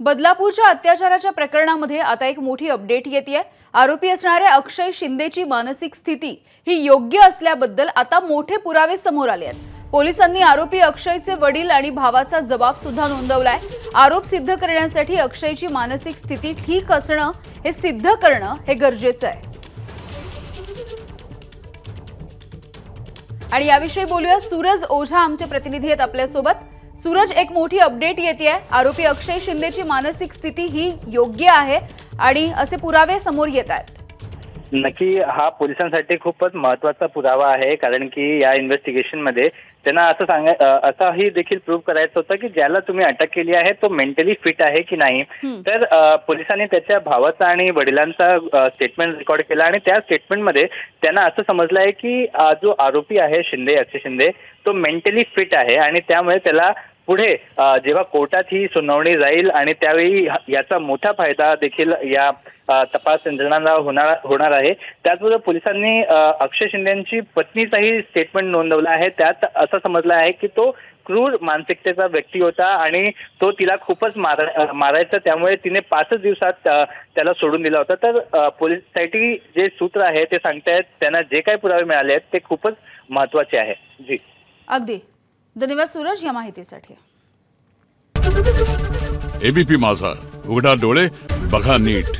बदलापूरच्या अत्याचाराच्या प्रकरणामध्ये आता एक मोठी अपडेट येतेय। आरोपी असणाऱ्या अक्षय शिंदेची मानसिक स्थिती ही योग्य असल्याबद्दल आता मोठे पुरावे समोर आले आहेत। पोलिसांनी आरोपी अक्षयचे वडील आणि भावाचा जबाब सुद्धा नोंदवलाय। आरोप सिद्ध करण्यासाठी अक्षयची मानसिक स्थिती ठीक असणं हे सिद्ध करणं हे गरजेचं आहे। आणि याविषयी बोलूया, सूरज ओझा आमचे प्रतिनिधी आहेत आपल्या सोबत। सूरज, एक मोठी अपडेट येतेय। आरोपी अक्षय शिंदेची मानसिक स्थिती ही योग्य आहे आणि असे पुरावे समोर येत आहेत। नक्की हा पोलिसांसाठी खूपच महत्त्वाचा पुरावा आहे, कारण की या इन्व्हेस्टिगेशन मध्ये त्यांना असंही देखील प्रूव्ह करायचं होतं की ज्याला तुम्ही अटक केली आहे तो मेंटली फिट आहे की नाही। तर पोलिसांनी त्याच्या भावाचा आणि वडिलांचा स्टेटमेंट रेकॉर्ड केला आणि त्या स्टेटमेंटमध्ये त्यांना असं समजलं आहे की जो आरोपी आहे शिंदे, अक्षय शिंदे, तो मेंटली फिट आहे आणि त्यामुळे त्याला पुढे जेव्हा कोर्टात ही सुनावणी जाईल आणि त्यावेळी याचा मोठा फायदा देखील या तपास यंत्रणांना होणार आहे। त्याचबरोबर पोलिसांनी अक्षय शिंदेची पत्नीचाही स्टेटमेंट नोंदवला आहे। त्यात असं समजलं आहे की तो क्रूर मानसिकतेचा व्यक्ती होता आणि तो तिला खूपच मारायचा, त्यामुळे तिने 5 दिवसात त्याला सोडून दिला होता। तर पोलिससाठी जे सूत्र आहे ते सांगतायत त्यांना जे काही पुरावे मिळाले आहेत ते खूपच महत्त्वाचे आहे। जी अगदी धन्यवाद सूरज या माहितीसाठी। एबीपी माझा, उघडा डोळे बघा नीट।